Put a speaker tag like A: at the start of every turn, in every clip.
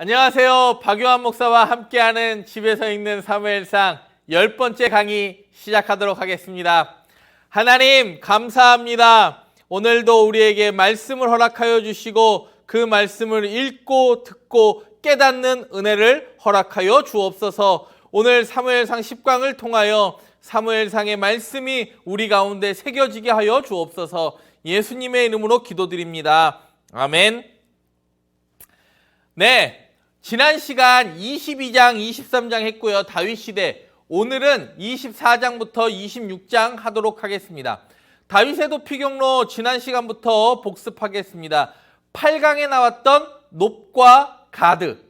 A: 안녕하세요. 박요한 목사와 함께하는 집에서 읽는 사무엘상 10번째 강의 시작하도록 하겠습니다. 하나님 감사합니다. 오늘도 우리에게 말씀을 허락하여 주시고 그 말씀을 읽고 듣고 깨닫는 은혜를 허락하여 주옵소서. 오늘 사무엘상 10강을 통하여 사무엘상의 말씀이 우리 가운데 새겨지게 하여 주옵소서. 예수님의 이름으로 기도드립니다. 아멘. 네. 지난 시간 22장, 23장 했고요. 다윗 시대. 오늘은 24장부터 26장 하도록 하겠습니다. 다윗의 도피경로 지난 시간부터 복습하겠습니다. 8강에 나왔던 놉과 가드,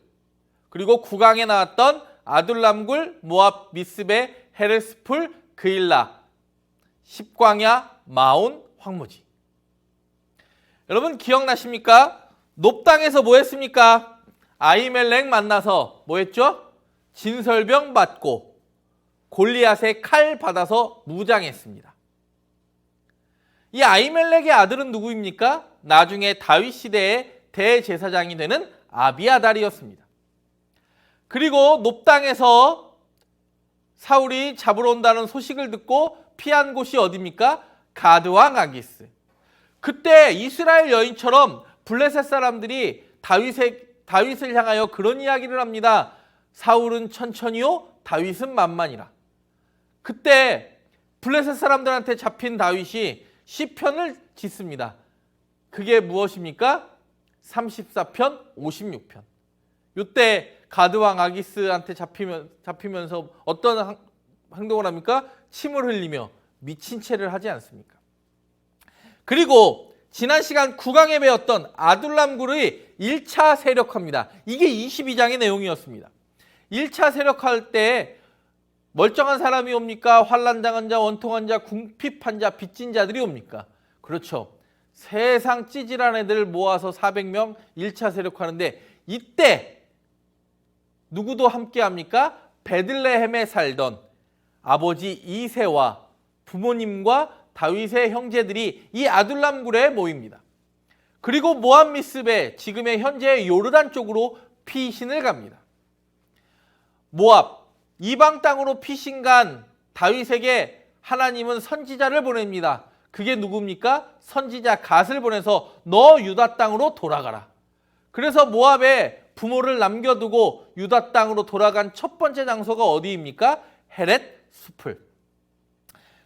A: 그리고 9강에 나왔던 아둘람굴, 모압, 미스베, 헤르스풀, 그일라, 10광야, 마온, 황무지. 여러분 기억나십니까? 놉 땅에서 뭐 했습니까? 아히멜렉 만나서 뭐 했죠? 진설병 맞고 골리앗의 칼 받아서 무장했습니다. 이 아히멜렉의 아들은 누구입니까? 나중에 다윗 시대의 대제사장이 되는 아비아달이었습니다. 그리고 놉 땅에서 사울이 잡으러 온다는 소식을 듣고 피한 곳이 어디입니까? 가드와 아기스. 그때 이스라엘 여인처럼 블레셋 사람들이 다윗을 향하여 그런 이야기를 합니다. 사울은 천천히요, 다윗은 만만이라. 그때 블레셋 사람들한테 잡힌 다윗이 시편을 짓습니다. 그게 무엇입니까? 34편, 56편. 이때 가드왕 아기스한테 잡히면서 어떤 행동을 합니까? 침을 흘리며 미친 채를 하지 않습니까? 그리고 지난 시간 9강에 배웠던 아둘람굴의 1차 세력화입니다. 이게 22장의 내용이었습니다. 1차 세력화할 때 멀쩡한 사람이 옵니까? 환난당한 자, 원통한 자, 궁핍한 자, 빚진 자들이 옵니까? 그렇죠. 세상 찌질한 애들 모아서 400명 1차 세력화하는데 이때 누구도 함께 합니까? 베들레헴에 살던 아버지 이새와 부모님과 다윗의 형제들이 이 아둘람굴에 모입니다. 그리고 모압 미스베, 지금의 현재 요르단 쪽으로 피신을 갑니다. 모압, 이방 땅으로 피신 간 다윗에게 하나님은 선지자를 보냅니다. 그게 누굽니까? 선지자 갓을 보내서 너 유다 땅으로 돌아가라. 그래서 모압에 부모를 남겨두고 유다 땅으로 돌아간 첫 번째 장소가 어디입니까? 헤렛 숲을.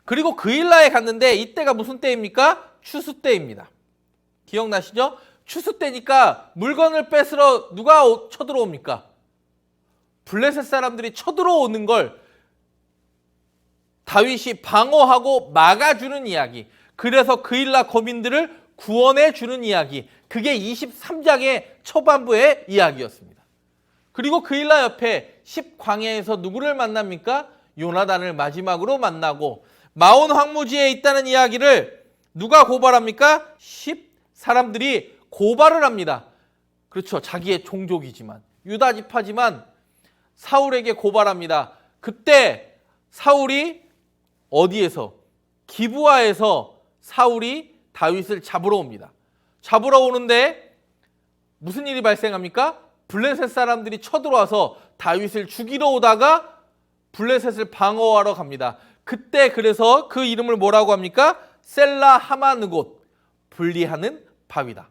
A: 그리고 그일라에 갔는데 이때가 무슨 때입니까? 추수 때입니다. 기억나시죠? 추수 때니까 물건을 뺏으러 누가 쳐들어옵니까? 블레셋 사람들이 쳐들어오는 걸 다윗이 방어하고 막아주는 이야기. 그래서 그일라 거민들을 구원해 주는 이야기. 그게 23장의 초반부의 이야기였습니다. 그리고 그일라 옆에 10광야에서 누구를 만납니까? 요나단을 마지막으로 만나고 마온 황무지에 있다는 이야기를 누가 고발합니까? 10 사람들이 고발을 합니다. 그렇죠. 자기의 종족이지만 유다 지파지만 사울에게 고발합니다. 그때 사울이 어디에서? 기브아에서 사울이 다윗을 잡으러 옵니다. 잡으러 오는데 무슨 일이 발생합니까? 블레셋 사람들이 쳐들어와서 다윗을 죽이러 오다가 블레셋을 방어하러 갑니다. 그때 그래서 그 이름을 뭐라고 합니까? 셀라 하마느곳, 분리하는 바위다.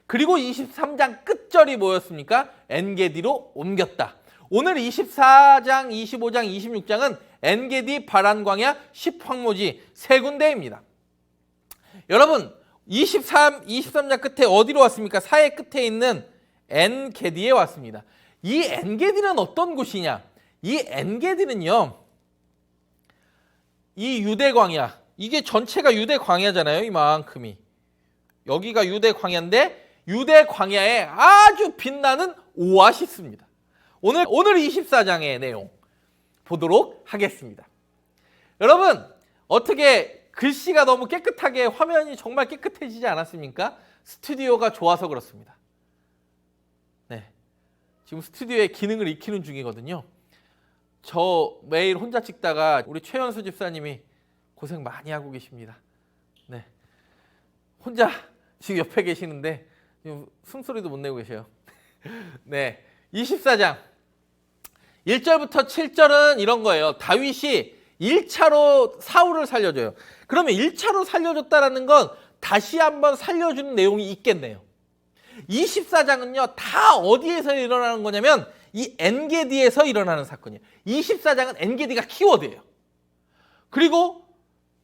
A: 그리고 23장 끝절이 뭐였습니까? 엔게디로 옮겼다. 오늘 24장, 25장, 26장은 엔게디, 바란광야, 10황무지 세 군데입니다. 여러분 23장 끝에 어디로 왔습니까? 사해 끝에 있는 엔게디에 왔습니다. 이 엔게디는 어떤 곳이냐? 이 엔게디는요, 이 유대 광야, 이게 전체가 유대 광야잖아요. 이만큼이. 여기가 유대 광야인데 유대 광야에 아주 빛나는 오아시스입니다. 오늘 24장의 내용 보도록 하겠습니다. 여러분 어떻게 글씨가 너무 깨끗하게 화면이 정말 깨끗해지지 않았습니까? 스튜디오가 좋아서 그렇습니다. 네, 지금 스튜디오의 기능을 익히는 중이거든요. 저 매일 혼자 찍다가 우리 최연수 집사님이 고생 많이 하고 계십니다. 네, 혼자 지금 옆에 계시는데 숨소리도 못 내고 계세요. 네, 24장 1절부터 7절은 이런 거예요. 다윗이 1차로 사울을 살려줘요. 그러면 1차로 살려줬다라는 건 다시 한번 살려주는 내용이 있겠네요. 24장은요, 다 어디에서 일어나는 거냐면 이 엔게디에서 일어나는 사건이에요. 24장은 엔게디가 키워드예요. 그리고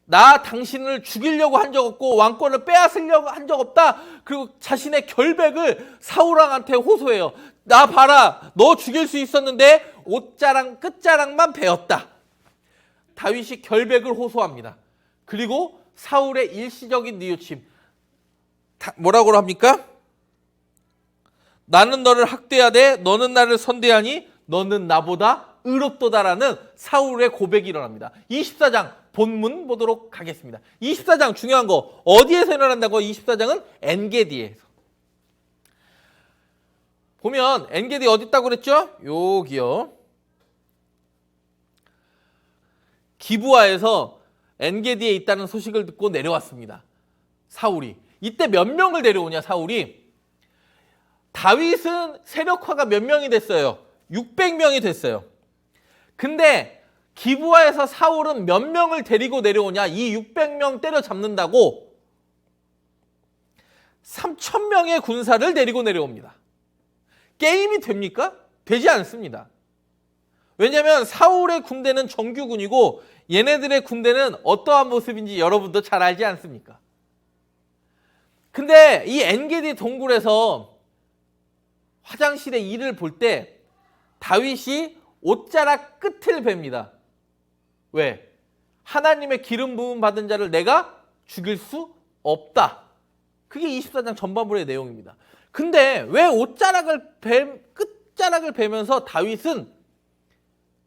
A: 나 당신을 죽이려고 한 적 없고 왕권을 빼앗으려고 한 적 없다. 그리고 자신의 결백을 사울왕한테 호소해요. 나 봐라, 너 죽일 수 있었는데 옷자랑 끝자랑만 베었다. 다윗이 결백을 호소합니다. 그리고 사울의 일시적인 뉘우침. 뭐라고 합니까? 나는 너를 학대하되 너는 나를 선대하니 너는 나보다 의롭도다라는 사울의 고백이 일어납니다. 24장 본문 보도록 하겠습니다. 24장 중요한 거 어디에서 일어난다고? 24장은 엔게디에서. 보면 엔게디 어디 있다고 그랬죠? 여기요. 기브아에서 엔게디에 있다는 소식을 듣고 내려왔습니다. 사울이. 이때 몇 명을 데려오냐 사울이? 다윗은 세력화가 몇 명이 됐어요? 600명이 됐어요. 근데 기브아에서 사울은 몇 명을 데리고 내려오냐? 이 600명 때려잡는다고 3,000명의 군사를 데리고 내려옵니다. 게임이 됩니까? 되지 않습니다. 왜냐하면 사울의 군대는 정규군이고 얘네들의 군대는 어떠한 모습인지 여러분도 잘 알지 않습니까? 근데 이 엔게디 동굴에서 화장실의 일을 볼 때 다윗이 옷자락 끝을 베입니다. 왜? 하나님의 기름 부음 받은 자를 내가 죽일 수 없다. 그게 24장 전반부의 내용입니다. 근데 왜 끝자락을 베면서 다윗은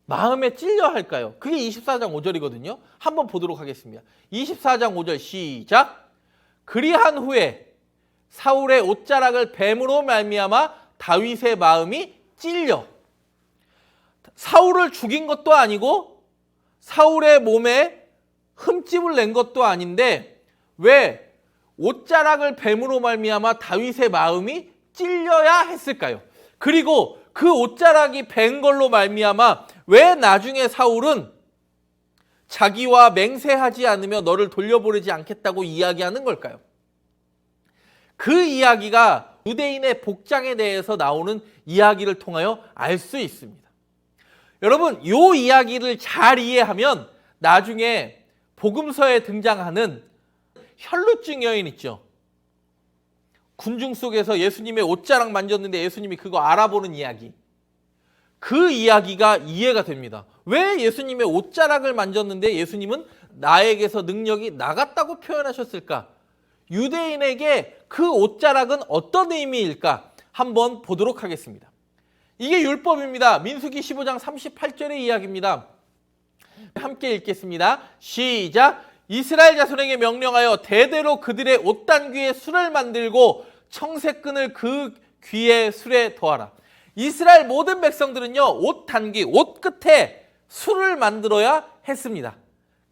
A: 마음에 찔려 할까요? 그게 24장 5절이거든요. 한번 보도록 하겠습니다. 24장 5절 시작. 그리한 후에 사울의 옷자락을 뱀으로 말미암아 다윗의 마음이 찔려. 사울을 죽인 것도 아니고 사울의 몸에 흠집을 낸 것도 아닌데 왜 옷자락을 뱀으로 말미암아 다윗의 마음이 찔려야 했을까요? 그리고 그 옷자락이 뱀 걸로 말미암아 왜 나중에 사울은 자기와 맹세하지 않으며 너를 돌려보내지 않겠다고 이야기하는 걸까요? 그 이야기가 유대인의 복장에 대해서 나오는 이야기를 통하여 알 수 있습니다. 여러분, 이 이야기를 잘 이해하면 나중에 복음서에 등장하는 혈루증 여인 있죠. 군중 속에서 예수님의 옷자락 만졌는데 예수님이 그거 알아보는 이야기. 그 이야기가 이해가 됩니다. 왜 예수님의 옷자락을 만졌는데 예수님은 나에게서 능력이 나갔다고 표현하셨을까? 유대인에게 그 옷자락은 어떤 의미일까? 한번 보도록 하겠습니다. 이게 율법입니다. 민수기 15장 38절의 이야기입니다. 함께 읽겠습니다. 시작. 이스라엘 자손에게 명령하여 대대로 그들의 옷단귀에 술을 만들고 청색끈을 그 귀에 술에 더하라. 이스라엘 모든 백성들은요, 옷단귀, 옷 끝에 술을 만들어야 했습니다.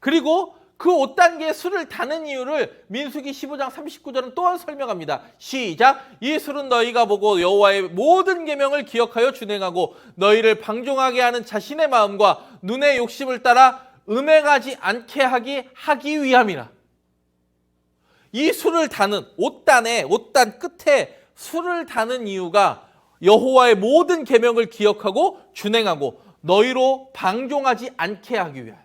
A: 그리고 그 옷단귀에 술을 다는 이유를 민수기 15장 39절은 또한 설명합니다. 시작. 이 술은 너희가 보고 여호와의 모든 계명을 기억하여 준행하고 너희를 방종하게 하는 자신의 마음과 눈의 욕심을 따라 음행하지 않게 하기 위함이라. 이 술을 다는 옷단 끝에 술을 다는 이유가 여호와의 모든 계명을 기억하고 준행하고 너희로 방종하지 않게 하기 위하여.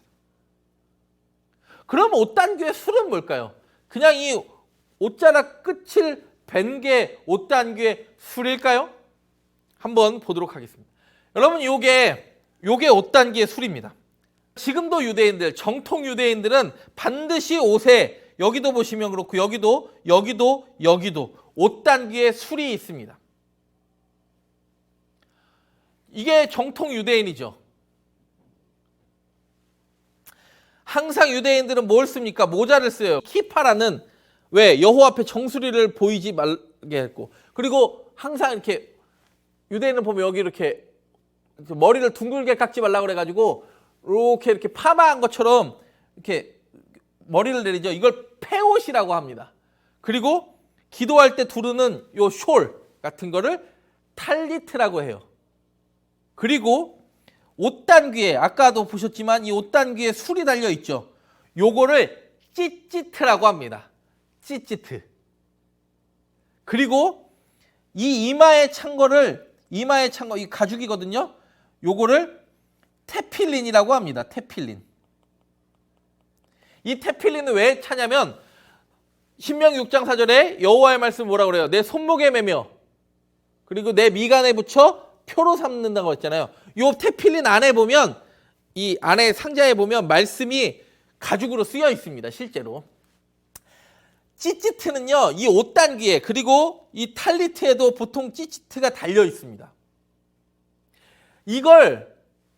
A: 그럼 옷단귀의 술은 뭘까요? 그냥 이 옷자락 끝을 벤 게 옷단귀의 술일까요? 한번 보도록 하겠습니다. 여러분, 요게 옷단귀의 술입니다. 지금도 유대인들, 정통 유대인들은 반드시 옷에, 여기도 보시면 그렇고 여기도 옷단귀에 술이 있습니다. 이게 정통 유대인이죠. 항상 유대인들은 뭘 씁니까? 모자를 써요. 키파라는, 왜? 여호와 앞에 정수리를 보이지 말게 했고, 그리고 항상 이렇게 유대인을 보면 여기 이렇게 머리를 둥글게 깎지 말라고 그래가지고 이렇게 파마한 것처럼 이렇게 머리를 내리죠. 이걸 페옷이라고 합니다. 그리고 기도할 때 두르는 요 숄 같은 거를 탈리트라고 해요. 그리고 옷단귀에 아까도 보셨지만 이 옷단귀에 술이 달려 있죠. 요거를 찌찌트라고 합니다. 찌찌트. 그리고 이 이마에 찬 거 이 가죽이거든요. 요거를 테필린이라고 합니다. 테필린. 이 테필린은 왜 차냐면 신명기 6장 4절에 여호와의 말씀 뭐라고 그래요? 내 손목에 매며 그리고 내 미간에 붙여 표로 삼는다고 했잖아요. 요 테필린 안에 보면 이 안에 상자에 보면 말씀이 가죽으로 쓰여 있습니다. 실제로. 찌찌트는요. 이 옷단귀에 그리고 이 탈리트에도 보통 찌찌트가 달려 있습니다. 이걸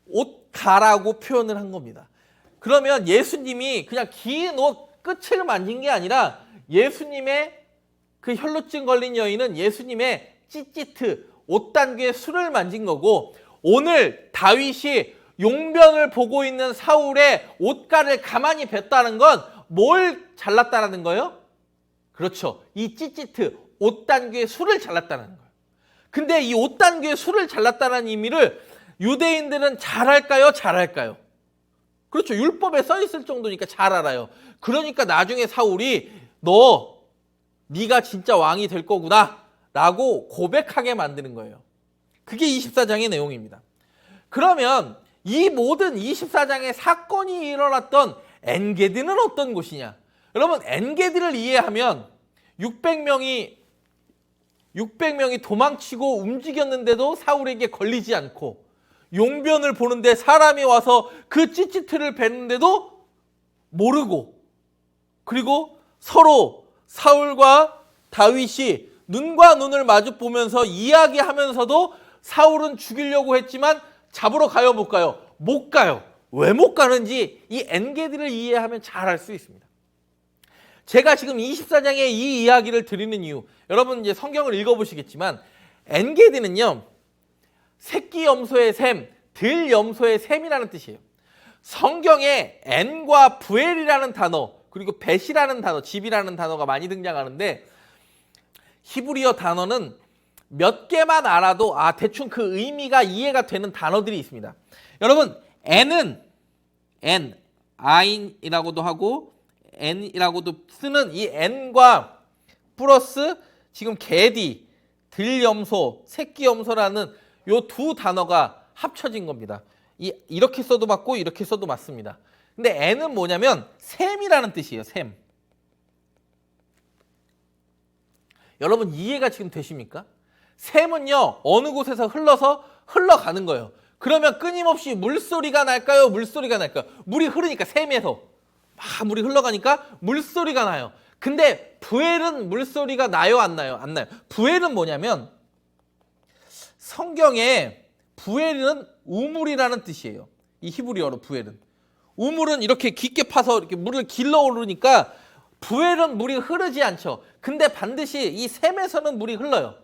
A: 옷가라고 표현을 한 겁니다. 그러면 예수님이 그냥 긴 옷 끝을 만진 게 아니라 예수님의 그 혈루증 걸린 여인은 예수님의 찌찌트 옷단귀에 술을 만진 거고 오늘 다윗이 용변을 보고 있는 사울의 옷가를 가만히 뵀다는 건 뭘 잘랐다는 거예요? 그렇죠. 이 찌찌트 옷단귀에 술을 잘랐다는 거예요. 근데 이 옷단귀에 술을 잘랐다는 의미를 유대인들은 잘 알까요? 잘 알까요? 그렇죠. 율법에 써 있을 정도니까 잘 알아요. 그러니까 나중에 사울이 네가 진짜 왕이 될 거구나 라고 고백하게 만드는 거예요. 그게 24장의 내용입니다. 그러면 이 모든 24장의 사건이 일어났던 엔게디는 어떤 곳이냐? 여러분 엔게디를 이해하면 600명이 도망치고 움직였는데도 사울에게 걸리지 않고 용변을 보는데 사람이 와서 그 찌찌트를 뱉는데도 모르고 그리고 서로 사울과 다윗이 눈과 눈을 마주 보면서 이야기하면서도 사울은 죽이려고 했지만 잡으러 가요 못 가요? 못 가요. 왜 못 가는지 이 엔게디를 이해하면 잘 알 수 있습니다. 제가 지금 24장의 이 이야기를 드리는 이유 여러분 이제 성경을 읽어보시겠지만 엔게디는요. 새끼 염소의 셈, 들 염소의 셈이라는 뜻이에요. 성경에 엔과 부엘이라는 단어 그리고 벳이라는 단어, 집이라는 단어가 많이 등장하는데 히브리어 단어는 몇 개만 알아도 대충 그 의미가 이해가 되는 단어들이 있습니다. 여러분 아인이라고도 하고 n이라고도 쓰는 이 n과 플러스 지금 개디, 들염소, 새끼염소라는 요 두 단어가 합쳐진 겁니다. 이렇게 써도 맞고 이렇게 써도 맞습니다. 근데 n은 뭐냐면 샘이라는 뜻이에요. 샘. 여러분 이해가 지금 되십니까? 샘은요 어느 곳에서 흘러가는 거예요. 그러면 끊임없이 물소리가 날까요? 물소리가 날까요? 물이 흐르니까 샘에서 막 물이 흘러가니까 물소리가 나요. 근데 부엘은 물소리가 나요? 안 나요? 안 나요. 부엘은 뭐냐면 성경에 부엘은 우물이라는 뜻이에요. 이 히브리어로 부엘은. 우물은 이렇게 깊게 파서 이렇게 물을 길러 오르니까 부엘은 물이 흐르지 않죠. 근데 반드시 이 샘에서는 물이 흘러요.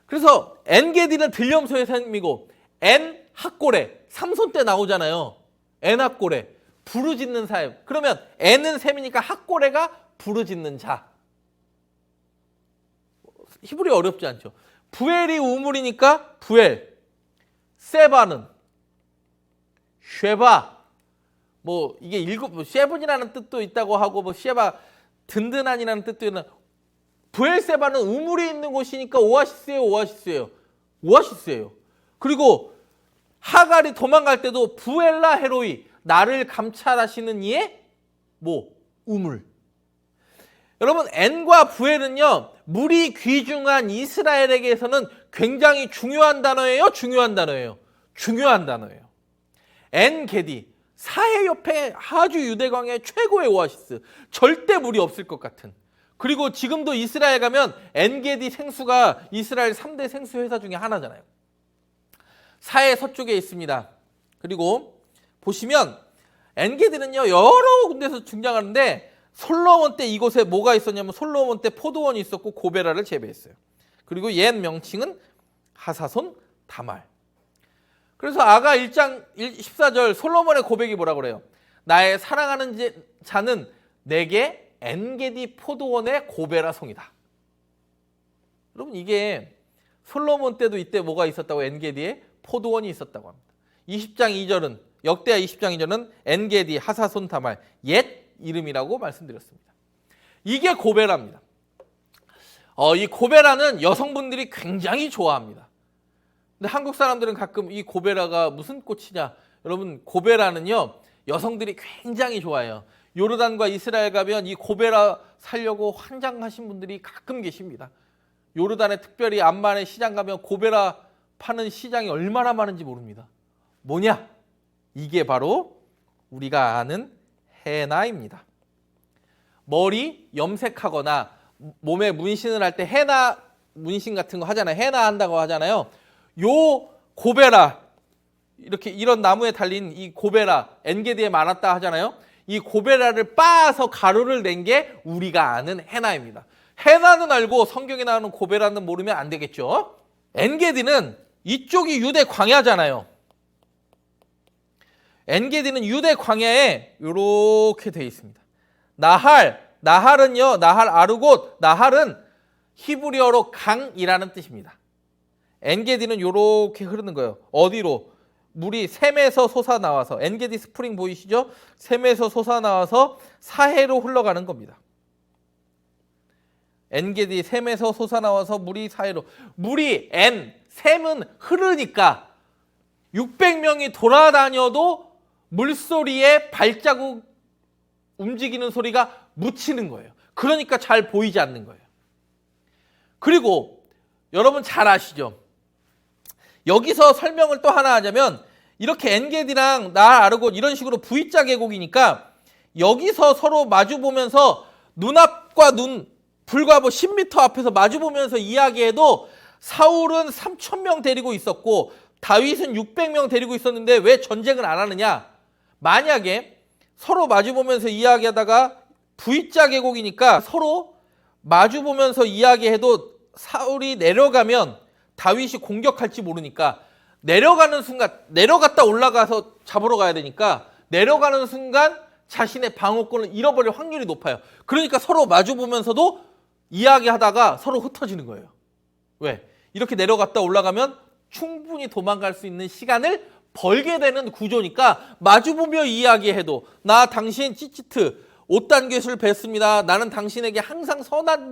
A: 그래서 엔게디는 들염소의 셈이고 엔 핫고레 삼손 때 나오잖아요. 엔 핫고레 부르짖는 사람. 그러면 엔은 셈이니까 핫고레가 부르짖는 자. 히브리 어렵지 않죠. 부엘이 우물이니까 부엘. 세바는 쉐바. 뭐 이게 세븐이라는 뜻도 있다고 하고 쉐바 든든한이라는 뜻도 있는. 부엘세바는 우물이 있는 곳이니까 오아시스예요. 그리고 하갈이 도망갈 때도 부엘라 헤로이 나를 감찰하시는 이의 우물. 여러분 엔과 부엘은요 물이 귀중한 이스라엘에게서는 굉장히 중요한 단어예요. 중요한 단어예요. 엔게디 사해 옆에 아주 유대광야의 최고의 오아시스. 절대 물이 없을 것 같은. 그리고 지금도 이스라엘 가면 엔게디 생수가 이스라엘 3대 생수 회사 중에 하나잖아요. 사해 서쪽에 있습니다. 그리고 보시면 엔게디는요 여러 군데서 등장하는데 솔로몬 때 이곳에 뭐가 있었냐면 솔로몬 때 포도원이 있었고 고베라를 재배했어요. 그리고 옛 명칭은 하사손 다말. 그래서 아가 1장 14절 솔로몬의 고백이 뭐라고 그래요? 나의 사랑하는 자는 내게 엔게디 포도원의 고베라 송이다. 여러분 이게 솔로몬 때도 이때 뭐가 있었다고 엔게디에 포도원이 있었다고 합니다. 20장 2절은 역대하 20장 2절은 엔게디, 하사손 타말 옛 이름이라고 말씀드렸습니다. 이게 고베라입니다. 이 고베라는 여성분들이 굉장히 좋아합니다. 근데 한국 사람들은 가끔 이 고베라가 무슨 꽃이냐? 여러분, 고베라는요 여성들이 굉장히 좋아해요. 요르단과 이스라엘 가면 이 고베라 사려고 환장하신 분들이 가끔 계십니다. 요르단에 특별히 암만의 시장 가면 고베라 파는 시장이 얼마나 많은지 모릅니다. 뭐냐? 이게 바로 우리가 아는 헤나입니다. 머리 염색하거나 몸에 문신을 할 때 헤나 문신 같은 거 하잖아요. 헤나 한다고 하잖아요. 요 고베라, 이렇게 이런 나무에 달린 이 고베라, 엔게디에 많았다 하잖아요. 이 고베라를 빻아서 가루를 낸 게 우리가 아는 헤나입니다. 헤나는 알고 성경에 나오는 고베라는 모르면 안 되겠죠. 엔게디는 이쪽이 유대 광야잖아요. 엔게디는 유대 광야에 이렇게 되어 있습니다. 나할은요, 나할 아르곳, 나할은 히브리어로 강이라는 뜻입니다. 엔게디는 이렇게 흐르는 거예요. 어디로? 물이 샘에서 솟아나와서, 엔게디 스프링 보이시죠? 샘에서 솟아나와서 사해로 흘러가는 겁니다. 엔게디 샘에서 솟아나와서 물이 사해로, 샘은 흐르니까 600명이 돌아다녀도 물소리에 발자국 움직이는 소리가 묻히는 거예요. 그러니까 잘 보이지 않는 거예요. 그리고 여러분 잘 아시죠? 여기서 설명을 또 하나 하자면 이렇게 엔게디랑 나할 아르곳 이런 식으로 V자 계곡이니까 여기서 서로 마주보면서 눈앞과 눈 불과 10m 앞에서 마주보면서 이야기해도 사울은 3,000명 데리고 있었고 다윗은 600명 데리고 있었는데 왜 전쟁을 안 하느냐? 만약에 서로 마주보면서 이야기하다가 V자 계곡이니까 서로 마주보면서 이야기해도 사울이 내려가면 다윗이 공격할지 모르니까 내려가는 순간, 내려갔다 올라가서 잡으러 가야 되니까 내려가는 순간 자신의 방어권을 잃어버릴 확률이 높아요. 그러니까 서로 마주보면서도 이야기하다가 서로 흩어지는 거예요. 왜? 이렇게 내려갔다 올라가면 충분히 도망갈 수 있는 시간을 벌게 되는 구조니까 마주보며 이야기해도 나 당신 찌찌트 5단계술 뵀습니다. 나는 당신에게 항상 선한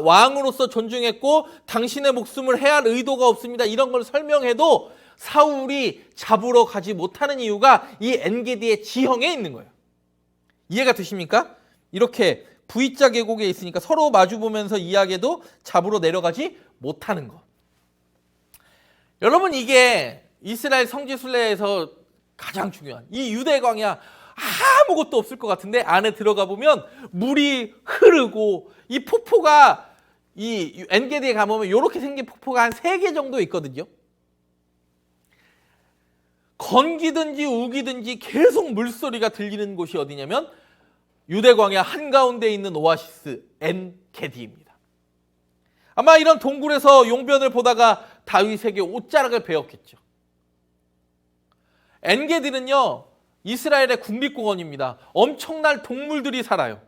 A: 왕으로서 존중했고 당신의 목숨을 해할 의도가 없습니다. 이런 걸 설명해도 사울이 잡으러 가지 못하는 이유가 이 엔게디의 지형에 있는 거예요. 이해가 되십니까? 이렇게 V자 계곡에 있으니까 서로 마주보면서 이야기해도 잡으러 내려가지 못하는 것. 여러분, 이게 이스라엘 성지순례에서 가장 중요한 이 유대 광야, 아무것도 없을 것 같은데 안에 들어가 보면 물이 흐르고 이 폭포가 이 엔게디에 가보면 이렇게 생긴 폭포가 한 3개 정도 있거든요. 건기든지 우기든지 계속 물소리가 들리는 곳이 어디냐면 유대 광야 한가운데 있는 오아시스 엔게디입니다. 아마 이런 동굴에서 용변을 보다가 다윗에게 옷자락을 베었겠죠. 엔게디는요, 이스라엘의 국립공원입니다. 엄청난 동물들이 살아요.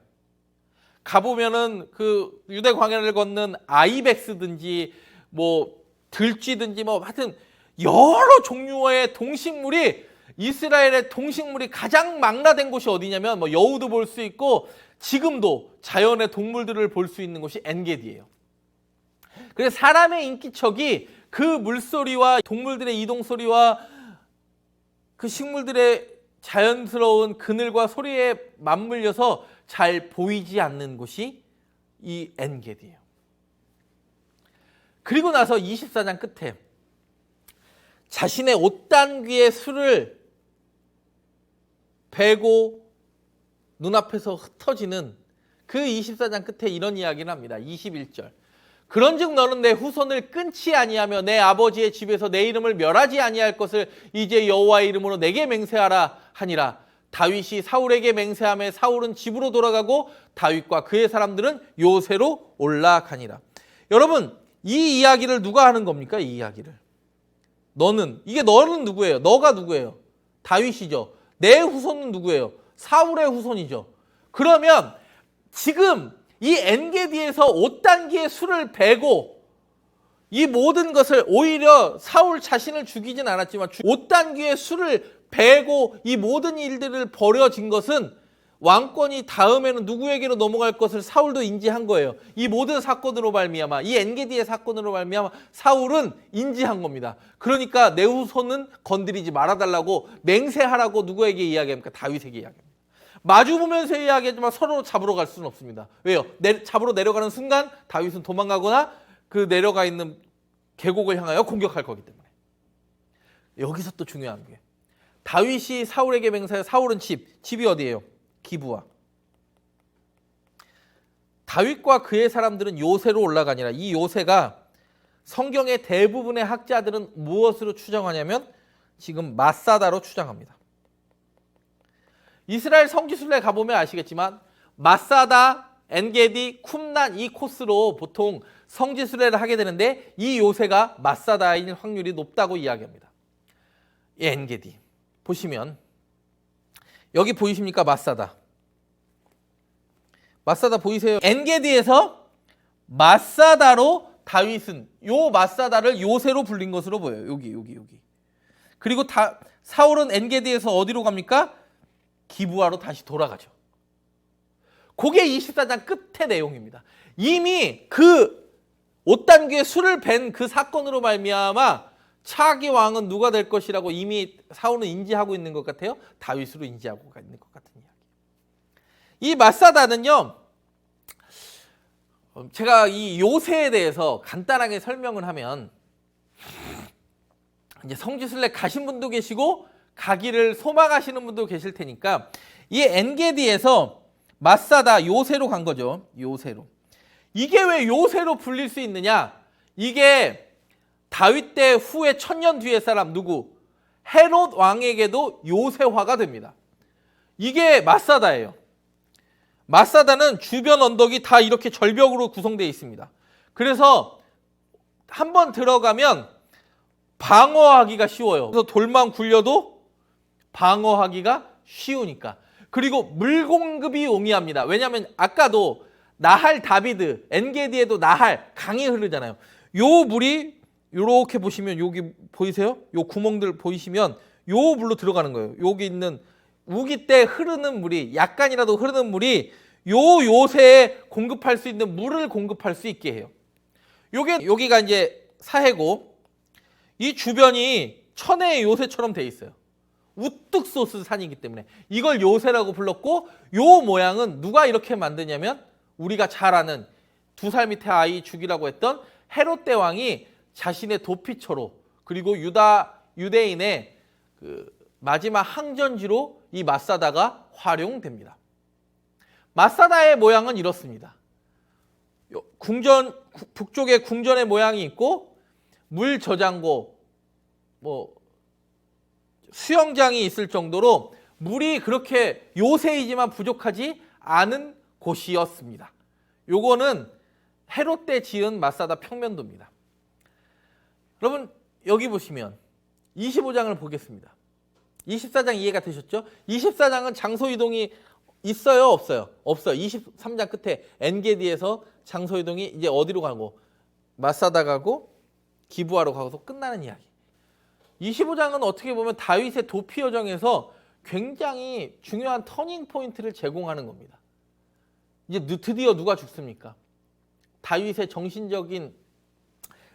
A: 가보면은 그 유대 광야를 걷는 아이벡스든지 뭐 들쥐든지 뭐 하여튼 여러 종류의 동식물이, 이스라엘의 동식물이 가장 망라된 곳이 어디냐면 뭐 여우도 볼 수 있고 지금도 자연의 동물들을 볼 수 있는 곳이 엔게디예요. 그래서 사람의 인기척이 그 물소리와 동물들의 이동 소리와 그 식물들의 자연스러운 그늘과 소리에 맞물려서 잘 보이지 않는 곳이 이 엔게디예요. 그리고 나서 24장 끝에 자신의 옷단귀의 술을 베고 눈앞에서 흩어지는 그 24장 끝에 이런 이야기를 합니다. 21절. 그런즉 너는 내 후손을 끊지 아니하며 내 아버지의 집에서 내 이름을 멸하지 아니할 것을 이제 여호와의 이름으로 내게 맹세하라 하니라. 다윗이 사울에게 맹세하며 사울은 집으로 돌아가고 다윗과 그의 사람들은 요새로 올라가니라. 여러분, 이 이야기를 누가 하는 겁니까? 이 이야기를. 너는 누구예요? 너가 누구예요? 다윗이죠. 내 후손은 누구예요? 사울의 후손이죠. 그러면 지금 이 엔게디에서 5단계의 술을 베고 이 모든 것을 오히려 사울 자신을 죽이진 않았지만 5단계의 수를 베고 이 모든 일들을 벌여진 것은 왕권이 다음에는 누구에게로 넘어갈 것을 사울도 인지한 거예요. 이 모든 사건으로 말미암아, 이 엔게디의 사건으로 말미암아 사울은 인지한 겁니다. 그러니까 내 후손은 건드리지 말아달라고 맹세하라고 누구에게 이야기합니까? 다윗에게 이야기합니다. 마주보면서 이야기하지만 서로 잡으러 갈 수는 없습니다. 왜요? 잡으러 내려가는 순간 다윗은 도망가거나 그 내려가 있는 계곡을 향하여 공격할 거기 때문에. 여기서 또 중요한 게 다윗이 사울에게 맹세해. 사울은 집이 어디예요? 기브아. 다윗과 그의 사람들은 요새로 올라가니라. 이 요새가 성경의 대부분의 학자들은 무엇으로 추정하냐면 지금 마사다로 추정합니다. 이스라엘 성지순례 가보면 아시겠지만 마사다, 엔게디, 쿰난 이 코스로 보통 성지순례를 하게 되는데 이 요새가 마사다일 확률이 높다고 이야기합니다. 이 엔게디 보시면 여기 보이십니까? 마사다 보이세요? 엔게디에서 마사다로 다윗은 요 마사다를 요새로 불린 것으로 보여요. 여기. 그리고 사울은 엔게디에서 어디로 갑니까? 기브아로 다시 돌아가죠. 그게 24장 끝의 내용입니다. 이미 그 5단계의 수를 벤 그 사건으로 말미암아 차기 왕은 누가 될 것이라고 이미 사울은 인지하고 있는 것 같아요. 다윗으로 인지하고 있는 것 같은 이야기. 이 마사다는요, 제가 이 요새에 대해서 간단하게 설명을 하면 이제 성지순례 가신 분도 계시고 가기를 소망하시는 분도 계실 테니까 이 엔게디에서 마사다 요새로 간 거죠. 요새로. 이게 왜 요새로 불릴 수 있느냐? 이게 다윗 때 후에 1000년 뒤의 사람 누구? 헤롯 왕에게도 요새화가 됩니다. 이게 마사다예요. 마사다는 주변 언덕이 다 이렇게 절벽으로 구성되어 있습니다. 그래서 한번 들어가면 방어하기가 쉬워요. 그래서 돌만 굴려도 방어하기가 쉬우니까. 그리고 물 공급이 용이합니다. 왜냐하면 아까도 나할 다비드, 엔게디에도 나할, 강이 흐르잖아요. 요 물이 이렇게 보시면 여기 보이세요? 요 구멍들 보이시면 요 물로 들어가는 거예요. 여기 있는 우기 때 흐르는 물이 약간이라도 흐르는 물이 요새에 공급할 수 있는 물을 공급할 수 있게 해요. 여기가 이제 사해고 이 주변이 천혜의 요새처럼 돼 있어요. 우뚝 솟은 산이기 때문에 이걸 요새라고 불렀고 요 모양은 누가 이렇게 만드냐면 우리가 잘 아는 2살 밑에 아이 죽이라고 했던 헤롯 대왕이 자신의 도피처로 그리고 유대인의 그 마지막 항전지로 이 마사다가 활용됩니다. 마사다의 모양은 이렇습니다. 북쪽에 궁전의 모양이 있고 물 저장고, 수영장이 있을 정도로 물이 그렇게 요새이지만 부족하지 않은 곳이었습니다. 요거는 헤롯 때 지은 마사다 평면도입니다. 여러분 여기 보시면 25장을 보겠습니다. 24장 이해가 되셨죠? 24장은 장소 이동이 있어요? 없어요? 없어요. 23장 끝에 엔게디에서 장소 이동이 이제 어디로 가고 마사다 가고 기브아로 가고서 끝나는 이야기. 25장은 어떻게 보면 다윗의 도피 여정에서 굉장히 중요한 터닝 포인트를 제공하는 겁니다. 이제 드디어 누가 죽습니까? 다윗의 정신적인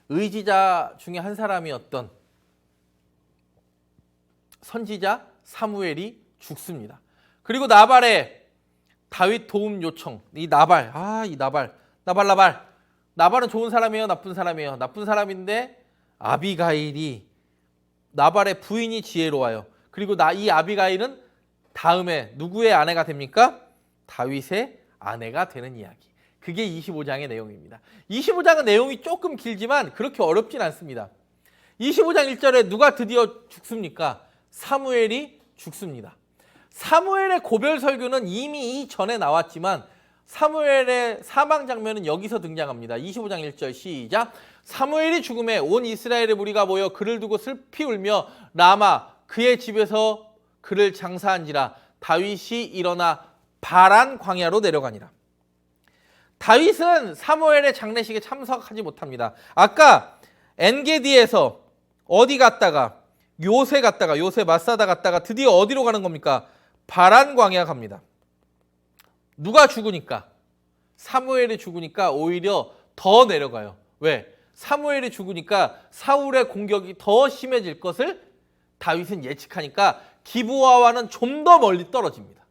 A: 의지자 중에 한 사람이었던 선지자 사무엘이 죽습니다. 그리고 나발의 다윗 도움 요청. 이 나발. 나발은 좋은 사람이에요? 나쁜 사람이에요? 나쁜 사람인데 아비가일이 나발의 부인이 지혜로워요. 그리고 이 아비가일은 다음에 누구의 아내가 됩니까? 다윗의 아내가 되는 이야기. 그게 25장의 내용입니다. 25장은 내용이 조금 길지만 그렇게 어렵진 않습니다. 25장 1절에 누가 드디어 죽습니까? 사무엘이 죽습니다. 사무엘의 고별 설교는 이미 이전에 나왔지만 사무엘의 사망 장면은 여기서 등장합니다. 25장 1절 시작. 사무엘이 죽음에 온 이스라엘의 무리가 모여 그를 두고 슬피 울며 라마 그의 집에서 그를 장사한지라. 다윗이 일어나 바란 광야로 내려가니라. 다윗은 사무엘의 장례식에 참석하지 못합니다. 아까 엔게디에서 어디 갔다가 요새 마사다 갔다가 드디어 어디로 가는 겁니까? 바란 광야 갑니다. 누가 죽으니까? 사무엘이 죽으니까 오히려 더 내려가요. 왜? 사무엘이 죽으니까 사울의 공격이 더 심해질 것을 다윗은 예측하니까 기브아와는 좀 더 멀리 떨어집니다.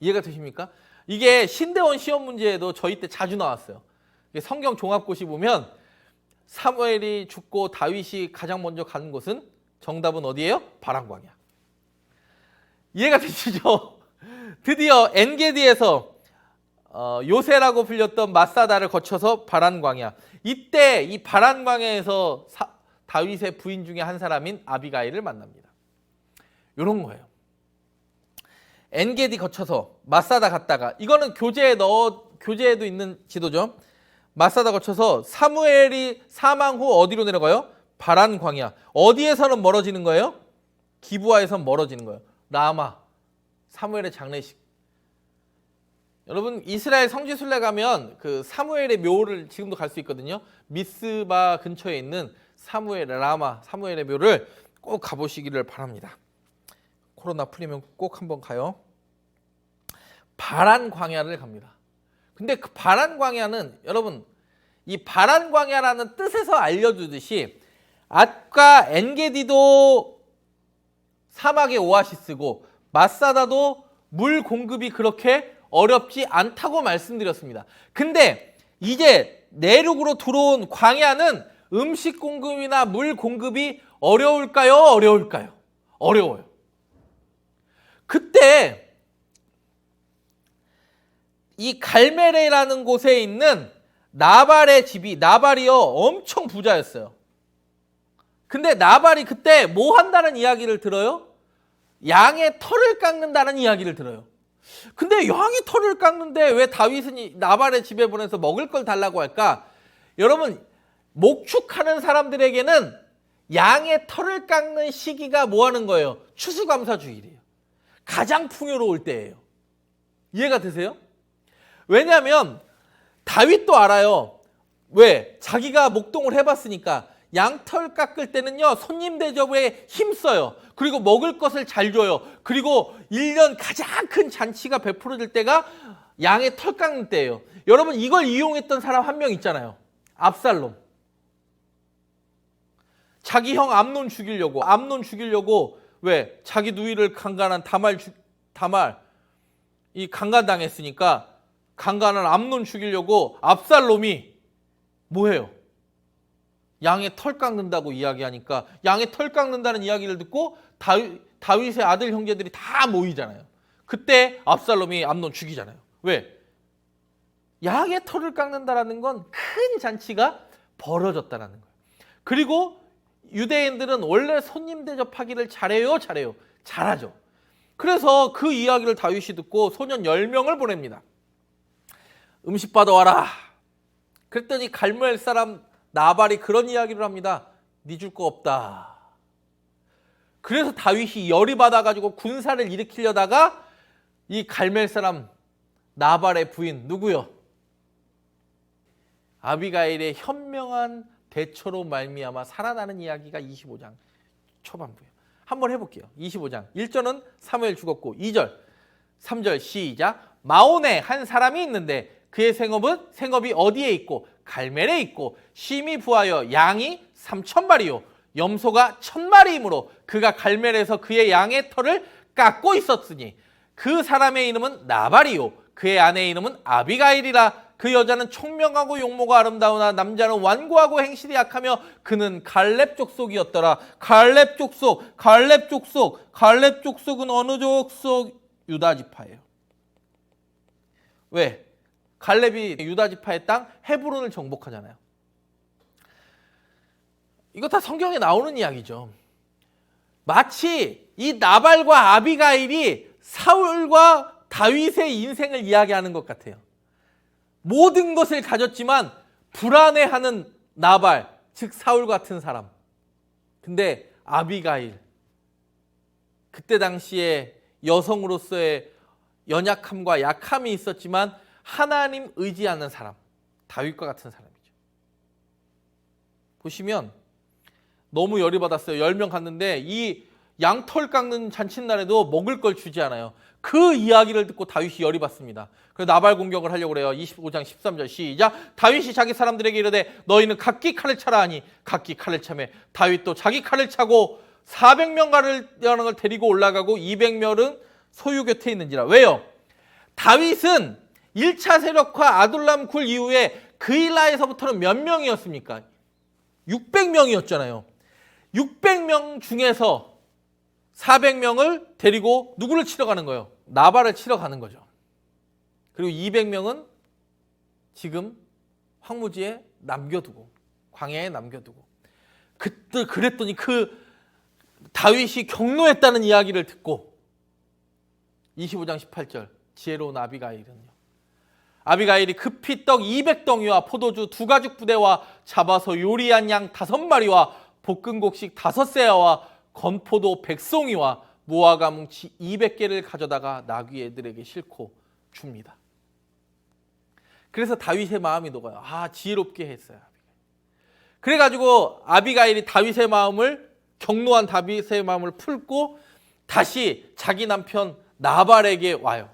A: 이해가 되십니까? 이게 신대원 시험 문제에도 저희 때 자주 나왔어요. 성경 종합고시 보면 사무엘이 죽고 다윗이 가장 먼저 가는 곳은 정답은 어디예요? 바란 광야. 이해가 되시죠? 드디어 엔게디에서 요새라고 불렸던 마사다를 거쳐서 바란 광야. 이때 이 바란 광야에서 다윗의 부인 중에 한 사람인 아비가일을 만납니다. 이런 거예요. 엔게디 거쳐서 마사다 갔다가, 이거는 교재에도 있는 지도죠. 마사다 거쳐서 사무엘이 사망 후 어디로 내려가요? 바란 광야. 어디에서는 멀어지는 거예요? 기브아에서 멀어지는 거예요. 라마, 사무엘의 장례식. 여러분, 이스라엘 성지순례 가면 그 사무엘의 묘를 지금도 갈 수 있거든요. 미스바 근처에 있는 라마 사무엘의 묘를 꼭 가보시기를 바랍니다. 코로나 풀리면 꼭 한번 가요. 바란 광야를 갑니다. 근데 그 바란 광야는 여러분, 이 바란 광야라는 뜻에서 알려주듯이 아까 엔게디도 사막의 오아시스고 마사다도 물 공급이 그렇게 어렵지 않다고 말씀드렸습니다. 근데 이제 내륙으로 들어온 광야는 음식 공급이나 물 공급이 어려울까요? 어려워요. 그때 이 갈멜레라는 곳에 있는 나발이요 엄청 부자였어요. 근데 나발이 그때 뭐 한다는 이야기를 들어요? 양의 털을 깎는다는 이야기를 들어요. 근데 양의 털을 깎는데 왜 다윗은 나발의 집에 보내서 먹을 걸 달라고 할까? 여러분, 목축하는 사람들에게는 양의 털을 깎는 시기가 뭐 하는 거예요? 추수감사주일이에요. 가장 풍요로울 때예요. 이해가 되세요? 왜냐하면 다윗도 알아요. 왜? 자기가 목동을 해봤으니까 양털 깎을 때는요, 손님 대접에 힘써요. 그리고 먹을 것을 잘 줘요. 그리고 1년 가장 큰 잔치가 베풀어질 때가 양의 털 깎는 때예요. 여러분, 이걸 이용했던 사람 한 명 있잖아요. 압살롬. 자기 형 암논 죽이려고 왜? 자기 누이를 강간한 다말 이 강간당했으니까 강간한 암논 죽이려고 압살롬이 뭐해요? 양의 털 깎는다고 이야기하니까 양의 털 깎는다는 이야기를 듣고 다윗의 아들 형제들이 다 모이잖아요. 그때 압살롬이 암논 죽이잖아요. 왜? 양의 털을 깎는다라는 건 큰 잔치가 벌어졌다는 거예요. 그리고 유대인들은 원래 손님 대접하기를 잘하죠. 그래서 그 이야기를 다윗이 듣고 소년 10명을 보냅니다. 음식 받아와라. 그랬더니 갈멜 사람 나발이 그런 이야기를 합니다. 네 줄 거 없다. 그래서 다윗이 열이 받아가지고 군사를 일으키려다가 이 갈멜 사람 나발의 부인 누구요? 아비가일의 현명한 대처로 말미암아 살아나는 이야기가 25장 초반부예요. 한번 해볼게요. 25장 1절은 사무엘 죽었고 2절 3절 시작. 마온에 한 사람이 있는데 그의 생업이 어디에 있고 갈멜에 있고 심히 부하여 양이 3,000마리요 염소가 1,000마리이므로 그가 갈멜에서 그의 양의 털을 깎고 있었으니 그 사람의 이름은 나발이요 그의 아내의 이름은 아비가일이라. 그 여자는 총명하고 용모가 아름다우나 남자는 완고하고 행실이 약하며 그는 갈렙 족속이었더라. 갈렙 족속은 어느 족속? 유다 지파예요. 왜? 갈렙이 유다 지파의 땅 헤브론을 정복하잖아요. 이거 다 성경에 나오는 이야기죠. 마치 이 나발과 아비가일이 사울과 다윗의 인생을 이야기하는 것 같아요. 모든 것을 가졌지만 불안해하는 나발, 즉 사울 같은 사람. 근데 아비가일, 그때 당시에 여성으로서의 연약함과 약함이 있었지만 하나님 의지하는 사람, 다윗과 같은 사람이죠. 보시면 너무 열이 받았어요. 10명 갔는데 이 양털 깎는 잔칫날에도 먹을 걸 주지 않아요. 그 이야기를 듣고 다윗이 열이 받습니다. 그래서 나발 공격을 하려고 그래요. 25장 13절 시작. 다윗이 자기 사람들에게 이르되 너희는 각기 칼을 차라 하니 각기 칼을 차매 다윗도 자기 칼을 차고 400명가를 데리고 올라가고 200명은 소유 곁에 있는지라. 왜요? 다윗은 1차 세력화 아둘람 굴 이후에 그일라에서부터는 몇 명이었습니까? 600명이었잖아요. 600명 중에서 400명을 데리고 누구를 치러 가는 거예요? 나발을 치러 가는 거죠. 그리고 200명은 지금 황무지에 남겨두고 광야에 남겨두고 그때 그랬더니 그 다윗이 경노했다는 이야기를 듣고 25장 18절 지혜로운 아비가일은요. 아비가일이 급히 떡 200덩이와 포도주 2가죽 부대와 잡아서 요리한 양 5마리와 볶은 곡식 5세아와 건포도 100송이와 무화과 뭉치 200개를 가져다가 나귀 애들에게 싣고 줍니다. 그래서 다윗의 마음이 녹아요. 아, 지혜롭게 했어요. 그래가지고 아비가일이 다윗의 마음을 경노한 다윗의 마음을 풀고 다시 자기 남편 나발에게 와요.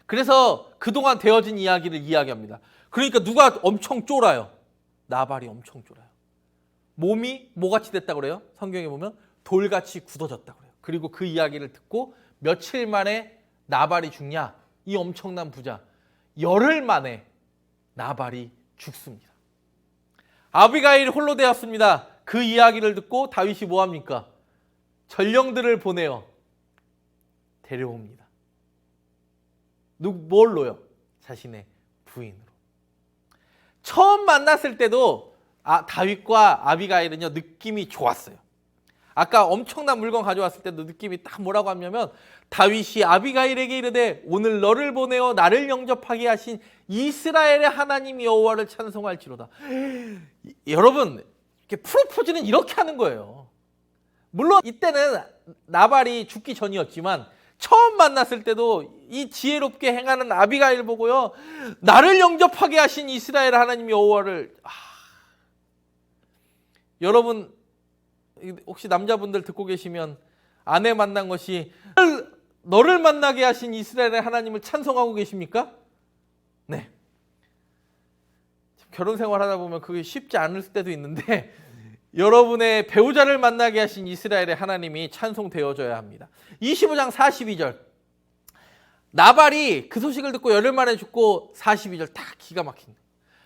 A: 그래서 그동안 되어진 이야기를 이야기합니다. 그러니까 누가 엄청 쫄아요? 나발이 엄청 쫄아요. 몸이 뭐같이 됐다고 그래요? 성경에 보면 돌같이 굳어졌다고 그래요. 그리고 그 이야기를 듣고 며칠 만에 나발이 죽냐? 이 엄청난 부자. 열흘 만에 나발이 죽습니다. 아비가일이 홀로 되었습니다. 그 이야기를 듣고 다윗이 뭐합니까? 전령들을 보내어 데려옵니다. 뭘로요? 자신의 부인으로. 처음 만났을 때도 다윗과 아비가일은요 느낌이 좋았어요. 아까 엄청난 물건 가져왔을 때도 느낌이 딱 뭐라고 하냐면 다윗이 아비가일에게 이르되 오늘 너를 보내어 나를 영접하게 하신 이스라엘의 하나님 여호와를 찬송할지로다. 여러분 이렇게 프로포즈는 이렇게 하는 거예요. 물론 이때는 나발이 죽기 전이었지만 처음 만났을 때도 이 지혜롭게 행하는 아비가일 보고요 나를 영접하게 하신 이스라엘 하나님 여호와를 여러분 혹시 남자분들 듣고 계시면 아내 만난 것이 너를 만나게 하신 이스라엘의 하나님을 찬송하고 계십니까? 네. 결혼 생활하다 보면 그게 쉽지 않을 때도 있는데 여러분의 배우자를 만나게 하신 이스라엘의 하나님이 찬송되어져야 합니다. 25장 42절 나발이 그 소식을 듣고 열흘 만에 죽고 42절 딱 기가 막힌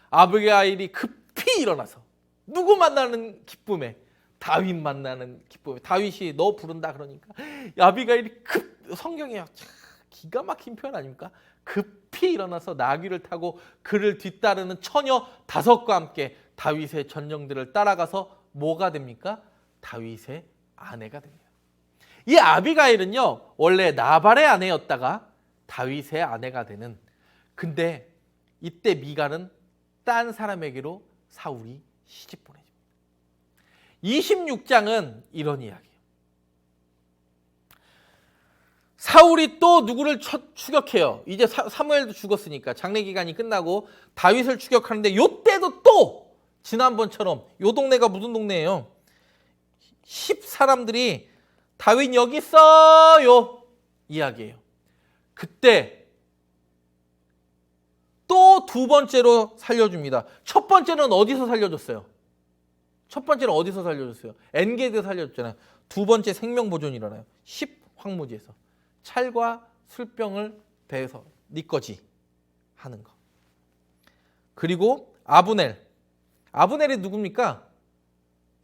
A: 아비가일이 급히 일어나서 누구 만나는 기쁨에 다윗 만나는 기쁨에 다윗이 너 부른다 그러니까 아비가일이 성경에 기가 막힌 표현 아닙니까? 급히 일어나서 나귀를 타고 그를 뒤따르는 처녀 5과 함께 다윗의 전령들을 따라가서 뭐가 됩니까? 다윗의 아내가 됩니다. 이 아비가일은요 원래 나발의 아내였다가 다윗의 아내가 되는 근데 이때 미갈은 딴 사람에게로 사울이 시집 보내줍니다. 26장은 이런 이야기예요. 사울이 또 누구를 추격해요. 이제 사무엘도 죽었으니까 장례기간이 끝나고 다윗을 추격하는데 요때도 또 지난번처럼 요 동네가 무슨 동네예요? 10사람들이 다윗 여기 있어요 이야기예요. 그때 또 2번째로 살려줍니다. 첫 번째는 어디서 살려줬어요? 엔게드 살려줬잖아요. 2번째 생명보존이 일어나요. 10황무지에서 찰과 술병을 배에서 네 거지 하는 거. 그리고 아브넬이 누굽니까?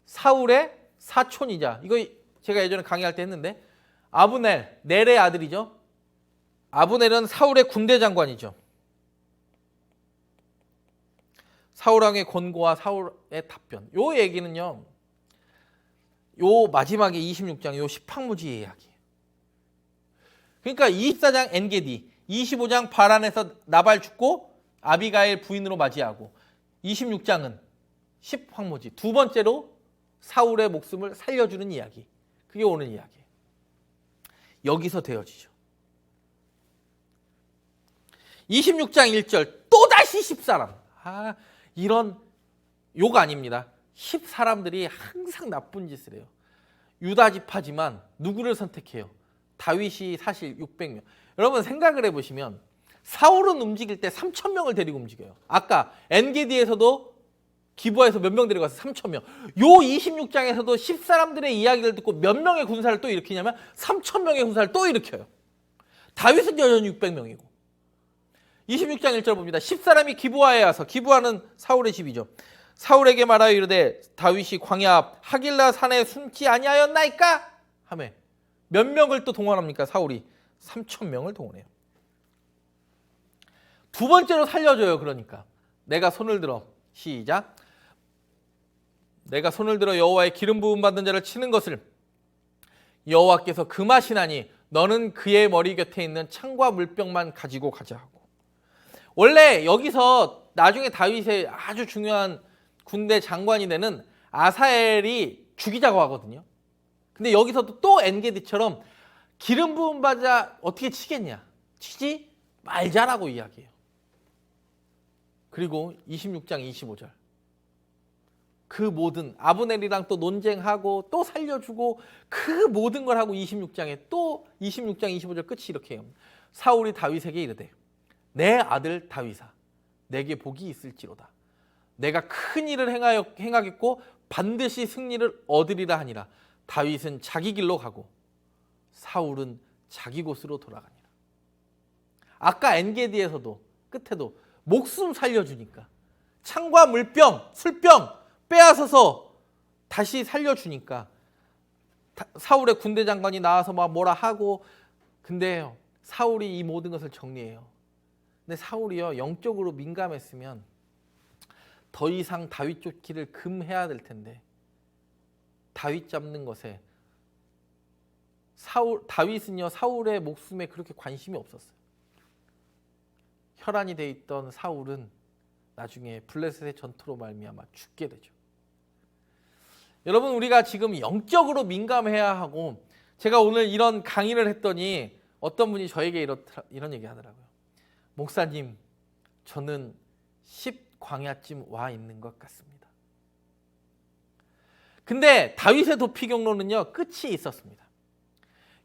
A: 사울의 사촌이자 이거 제가 예전에 강의할 때 했는데 아브넬 넬의 아들이죠. 아브넬은 사울의 군대 장관이죠. 사울왕의 권고와 사울의 답변. 요 얘기는요. 요 마지막에 26장 요 10황무지의 이야기예요. 그러니까 24장 엔게디, 25장 바란에서 나발 죽고 아비가일 부인으로 맞이하고 26장은 10황무지. 2번째로 사울의 목숨을 살려주는 이야기. 그게 오늘 이야기예요. 여기서 되어지죠. 26장 1절 또다시 10사람. 이런 욕 아닙니다. 사람들이 항상 나쁜 짓을 해요. 유다 지파지만 누구를 선택해요? 다윗이 사실 600명. 여러분 생각을 해보시면 사울은 움직일 때 3,000명을 데리고 움직여요. 아까 엔게디에서도 기브아에서 몇 명 데려가서 3,000명. 요 26장에서도 10사람들의 이야기를 듣고 몇 명의 군사를 또 일으키냐면 3,000명의 군사를 또 일으켜요. 다윗은 여전히 600명이고. 26장 1절 봅니다. 10사람이 기브아에 와서, 기브아는 사울의 집이죠. 사울에게 말하여 이르되 다윗이 광야 앞 하길라 산에 숨지 아니하였나이까? 하매 몇 명을 또 동원합니까? 사울이 3,000명을 동원해요. 두 번째로 살려줘요. 그러니까 내가 손을 들어, 시작. 내가 손을 들어 여호와의 기름 부음 받은 자를 치는 것을 여호와께서 금하시나니 너는 그의 머리 곁에 있는 창과 물병만 가지고 가자 하고. 원래 여기서 나중에 다윗의 아주 중요한 군대 장관이 되는 아사엘이 죽이자고 하거든요. 근데 여기서도 또 엔게디처럼 기름 부음 받아 어떻게 치겠냐? 치지 말자라고 이야기해요. 그리고 26장 25절. 그 모든 아브넬이랑 또 논쟁하고 또 살려주고 그 모든 걸 하고 26장에 또 26장 25절 끝이 이렇게 해요. 사울이 다윗에게 이르되 내 아들 다윗아 내게 복이 있을지로다. 내가 큰 일을 행하겠고 반드시 승리를 얻으리라 하니라. 다윗은 자기 길로 가고 사울은 자기 곳으로 돌아가니라. 아까 엔게디에서도 끝에도 목숨 살려주니까 창과 물병, 술병 빼앗아서 다시 살려주니까 사울의 군대 장관이 나와서 막 뭐라 하고, 근데 사울이 이 모든 것을 정리해요. 근데 사울이요 영적으로 민감했으면 더 이상 다윗 쫓기를 금해야 될 텐데 다윗 잡는 것에 다윗은요 사울의 목숨에 그렇게 관심이 없었어요. 혈안이 돼 있던 사울은 나중에 블레셋의 전투로 말미암아 죽게 되죠. 여러분 우리가 지금 영적으로 민감해야 하고, 제가 오늘 이런 강의를 했더니 어떤 분이 저에게 이런 얘기 하더라고요. 목사님, 저는 10광야쯤 와 있는 것 같습니다. 근데 다윗의 도피 경로는요 끝이 있었습니다.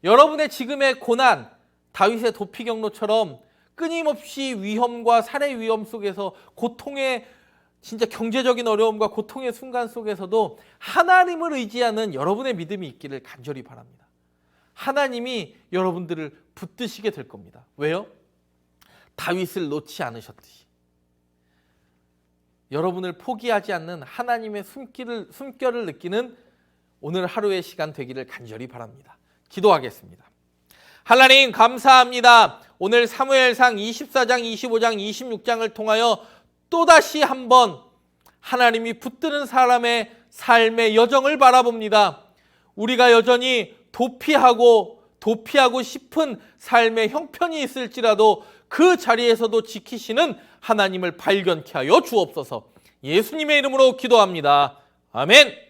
A: 여러분의 지금의 고난, 다윗의 도피 경로처럼 끊임없이 위험과 살해 위험 속에서 고통의 진짜 경제적인 어려움과 고통의 순간 속에서도 하나님을 의지하는 여러분의 믿음이 있기를 간절히 바랍니다. 하나님이 여러분들을 붙드시게 될 겁니다. 왜요? 다윗을 놓지 않으셨듯이 여러분을 포기하지 않는 하나님의 숨결을 느끼는 오늘 하루의 시간 되기를 간절히 바랍니다. 기도하겠습니다. 하나님 감사합니다. 오늘 사무엘상 24장, 25장, 26장을 통하여 또다시 한번 하나님이 붙드는 사람의 삶의 여정을 바라봅니다. 우리가 여전히 도피하고 싶은 삶의 형편이 있을지라도 그 자리에서도 지키시는 하나님을 발견케 하여 주옵소서. 예수님의 이름으로 기도합니다. 아멘.